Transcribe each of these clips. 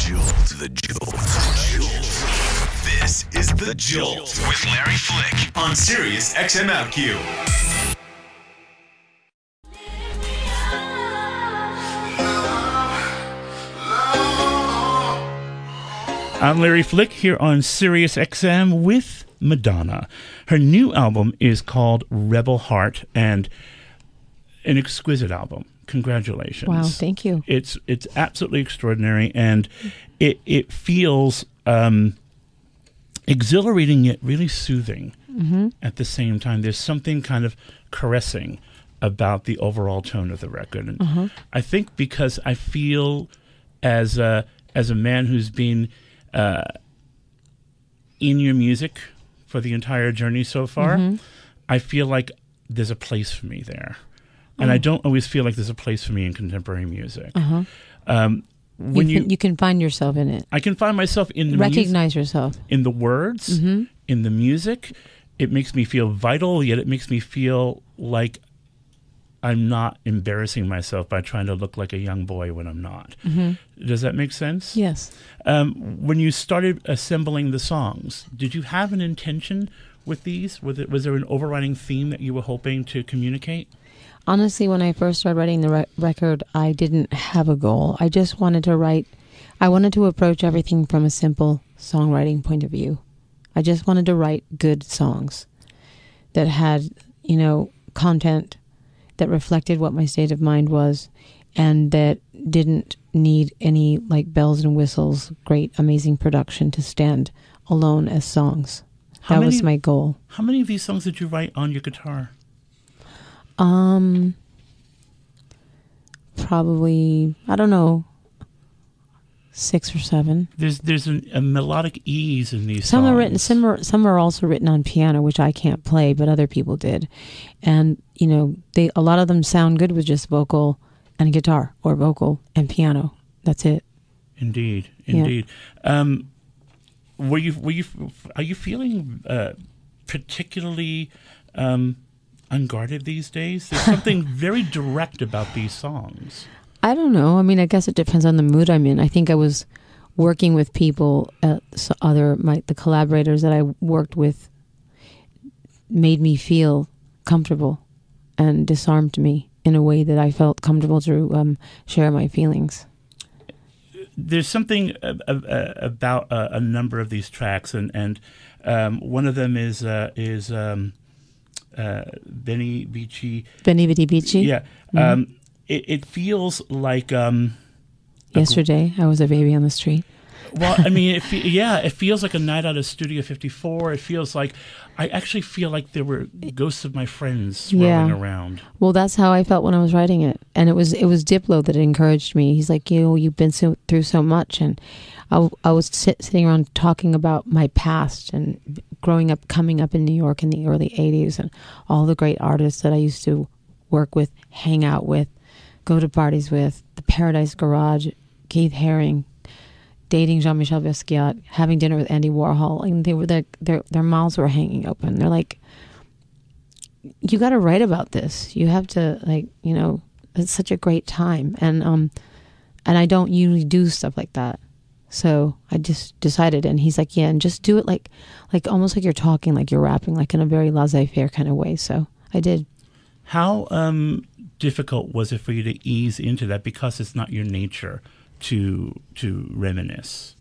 Jolt. The Jolt. This is The Jolt with Larry Flick on Sirius XM OutQ. I'm Larry Flick here on Sirius XM with Madonna. Her new album is called Rebel Heart, and an exquisite album. Congratulations. Wow, thank you. It's absolutely extraordinary, and it feels exhilarating yet really soothing at the same time. There's something kind of caressing about the overall tone of the record. And I think because I feel as a man who's been in your music for the entire journey so far, I feel like there's a place for me there. And I don't always feel like there's a place for me in contemporary music. When you can find yourself in it. I can find myself in the recognize yourself in the words, in the music. It makes me feel vital, yet it makes me feel like I'm not embarrassing myself by trying to look like a young boy when I'm not. Does that make sense? Yes. When you started assembling the songs, did you have an intention with these? Was there an overriding theme that you were hoping to communicate? Honestly, when I first started writing the record, I didn't have a goal. I just wanted to write. I wanted to approach everything from a simple songwriting point of view. I just wanted to write good songs that had, content that reflected what my state of mind was, and that didn't need any bells and whistles, great, amazing production to stand alone as songs. That was my goal. How many of these songs did you write on your guitar? Probably, I don't know, 6 or 7. There's a melodic ease in these some songs. Are written. Some are also written on piano, which I can't play, but other people did. And a lot of them sound good with just vocal and guitar, or vocal and piano. That's it. Indeed. Yeah. Are you feeling particularly unguarded these days? There's something very direct about these songs. I don't know. I mean, I guess it depends on the mood I'm in. I think I was working with people, the collaborators that I worked with made me feel comfortable and disarmed me in a way that I felt comfortable to share my feelings. There's something about a number of these tracks, and one of them is Benny Beachy. Benny Vidi Beachy? Yeah. It feels like... yesterday, I was a baby on the street. Well, I mean, it feels like a night out of Studio 54. It feels like... I actually feel like there were ghosts of my friends rolling around. Well, that's how I felt when I was writing it. And it was Diplo that encouraged me. He's like, you've been through so much. And I was sitting around talking about my past and coming up in New York in the early 80s, and all the great artists that I used to work with, hang out with, go to parties with, the Paradise Garage, Keith Haring, dating Jean-Michel Basquiat, having dinner with Andy Warhol, and they were their mouths were hanging open. They're like, you got to write about this. You have to, it's such a great time, and I don't usually do stuff like that. So I just decided, and he's like, yeah, and just do it like almost like you're talking, like you're rapping, like in a very laissez-faire kind of way. So I did. How difficult was it for you to ease into that, because it's not your nature to reminisce?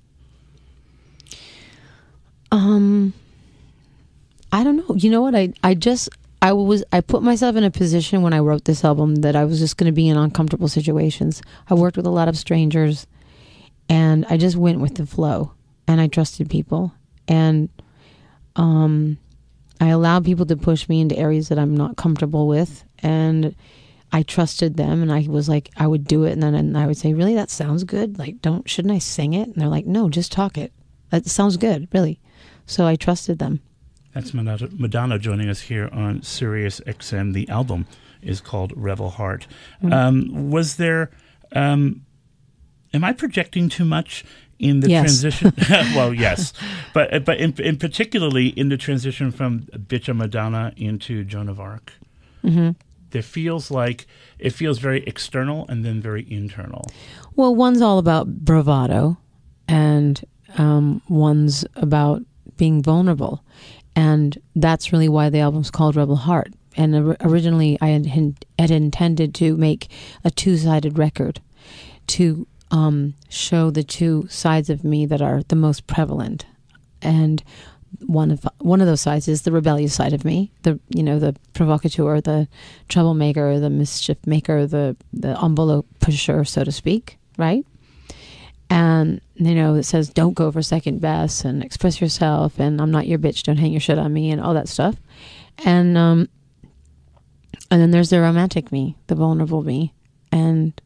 I don't know. You know what? I put myself in a position when I wrote this album that I was just going to be in uncomfortable situations. I worked with a lot of strangers, and I just went with the flow, and I trusted people, and I allowed people to push me into areas that I'm not comfortable with, and I trusted them, and I was like, I would do it, and then I would say, really, that sounds good? Shouldn't I sing it? And they're like, no, just talk it. That sounds good, really. So I trusted them. That's Madonna joining us here on Sirius XM. The album is called Rebel Heart. Was there, am I projecting too much in the transition? Well, yes. But in particularly in the transition from Bitch Madonna into Joan of Arc? It feels very external and then very internal. Well, one's all about bravado, and one's about being vulnerable. And that's really why the album's called Rebel Heart. And originally I had intended to make a two-sided record to show the two sides of me that are the most prevalent. And one of those sides is the rebellious side of me, the provocateur, the troublemaker, the mischief maker, the envelope pusher, so to speak, right? And, it says, don't go for second best and express yourself and I'm not your bitch, don't hang your shit on me and all that stuff. And then there's the romantic me, the vulnerable me. And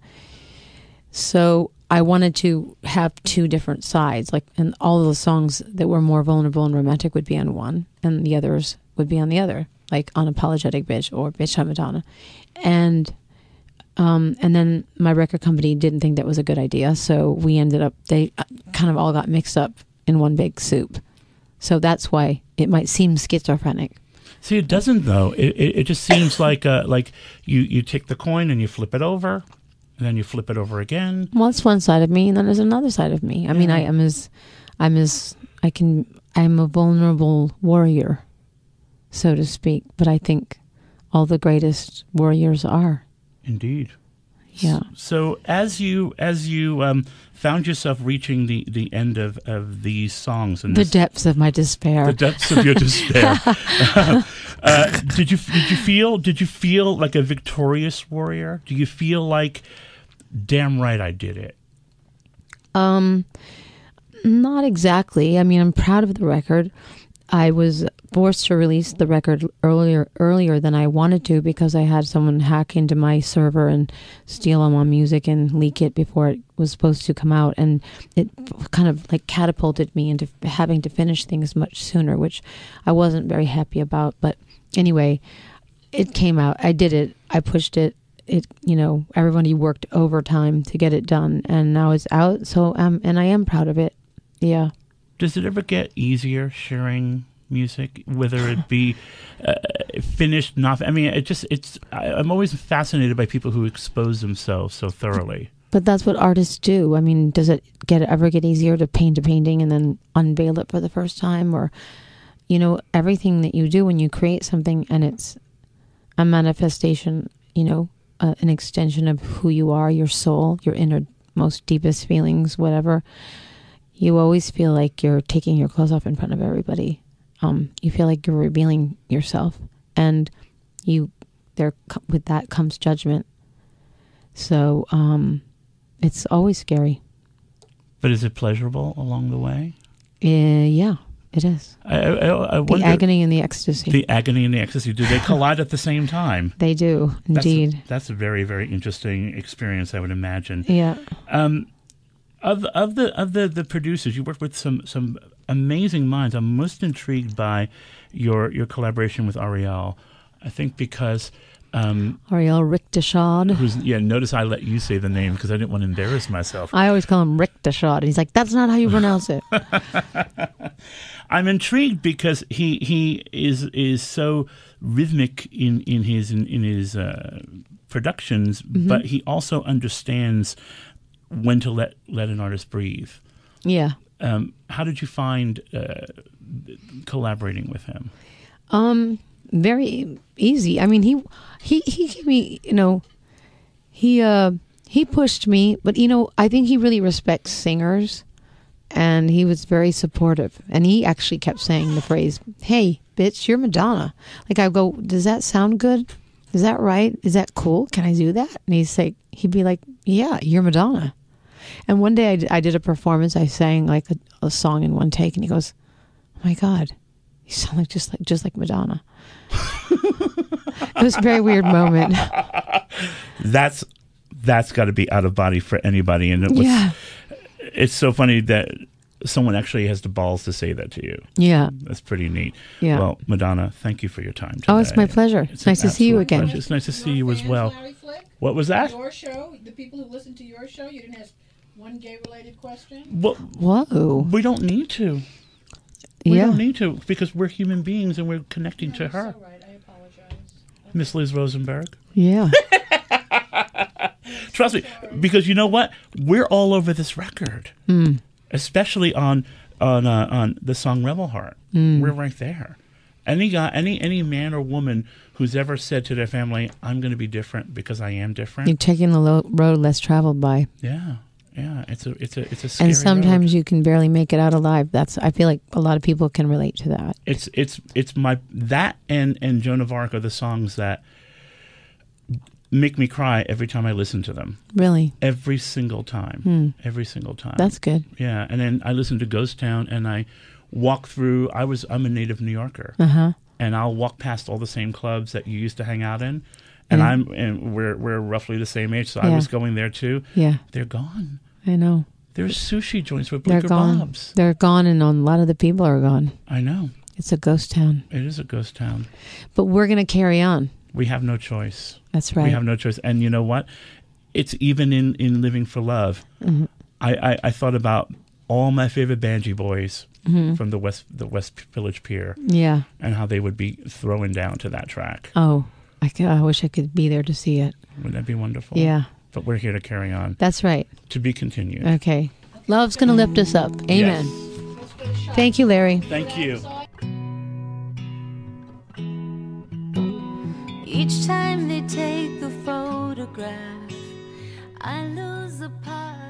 so I wanted to have two different sides, and all of the songs that were more vulnerable and romantic would be on one and the others would be on the other, like Unapologetic Bitch or Bitch I'm Madonna. And then my record company didn't think that was a good idea. So they kind of all got mixed up in one big soup. So that's why it might seem schizophrenic. See, it doesn't though. It just seems like you take the coin and you flip it over, and then you flip it over again. Well, it's one side of me, and then there's another side of me. I mean, I'm a vulnerable warrior, so to speak. But I think all the greatest warriors are. Indeed. Yeah. So as you found yourself reaching the end of these songs and the depths of my despair, the depths of your despair, did you feel like a victorious warrior? Do you feel like, damn right, I did it? Not exactly. I mean, I'm proud of the record. I was forced to release the record earlier than I wanted to because I had someone hack into my server and steal all my music and leak it before it was supposed to come out. And it kind of catapulted me into having to finish things much sooner, which I wasn't very happy about. But anyway, it came out. I did it. I pushed it. Everybody worked overtime to get it done, and now it's out. So, and I am proud of it. Yeah. Does it ever get easier sharing music, whether it be finished, not? I mean, I'm always fascinated by people who expose themselves so thoroughly. But that's what artists do. I mean, does it ever get easier to paint a painting and then unveil it for the first time? Or, everything that you do when you create something and it's a manifestation, an extension of who you are, your soul, your innermost, deepest feelings, whatever. You always feel like you're taking your clothes off in front of everybody. You feel like you're revealing yourself, and with that comes judgment. So it's always scary. But is it pleasurable along the way? Yeah, it is. I wonder, the agony and the ecstasy. The agony and the ecstasy. Do they collide at the same time? They do, indeed. That's a very, very interesting experience, I would imagine. Yeah. Of the producers, you work with some amazing minds. I'm most intrigued by your collaboration with Ariel. I think because Ariel Richteshad. Notice I let you say the name because I didn't want to embarrass myself. I always call him Richteshad, and he's like, "That's not how you pronounce it." I'm intrigued because he is so rhythmic in his productions, mm-hmm. but he also understands when to let an artist breathe. Yeah. How did you find collaborating with him? Very easy. I mean, he gave me, he pushed me, but I think he really respects singers, and he was very supportive. And he actually kept saying the phrase, "Hey, bitch, you're Madonna." Like, I go, "Does that sound good? Is that right? Is that cool? Can I do that?" And he'd be like, "Yeah, you're Madonna." And one day I did a performance. I sang like a song in one take, and he goes, "Oh my God, you sound like just like Madonna." It was a very weird moment. That's got to be out of body for anybody, and it's so funny that someone actually has the balls to say that to you. Yeah, that's pretty neat. Yeah. Well, Madonna, thank you for your time today. Oh, it's my pleasure. It's nice to see you again. Pleasure. It's nice to see you as well. What was that? Your show, the people who listen to your show, you didn't ask one gay-related question? Well, whoa. We don't need to. We don't need to, because we're human beings and we're connecting to her. So right. I apologize. Miss Liz Rosenberg. Yeah. Trust me, because you know what? We're all over this record. especially on the song Rebel Heart. We're right there. Any guy, any man or woman who's ever said to their family, "I'm going to be different because I am different." You're taking the road less traveled by. Yeah. It's a scary And sometimes road. you can barely make it out alive. I feel like a lot of people can relate to that. It's my that and Joan of Arc are the songs that make me cry every time I listen to them. Really? Every single time. Every single time. That's good. Yeah, and then I listen to Ghost Town, and I walk through. I'm a native New Yorker, and I'll walk past all the same clubs that you used to hang out in, and we're roughly the same age, so I was going there too. Yeah, they're gone. I know. There's sushi joints with They're Bleecker gone. Bobs. They're gone, and a lot of the people are gone. I know. It's a ghost town. It is a ghost town. But we're going to carry on. We have no choice. That's right. We have no choice. And you know what? It's even in Living for Love. I thought about all my favorite Banjee boys from the West Village Pier. Yeah. And how they would be throwing down to that track. Oh, I wish I could be there to see it. Wouldn't that be wonderful? Yeah. But we're here to carry on. That's right. To be continued. Okay. Love's going to lift us up. Amen. Yes. Thank you, Larry. Thank you. Each time they take a photograph, I lose a part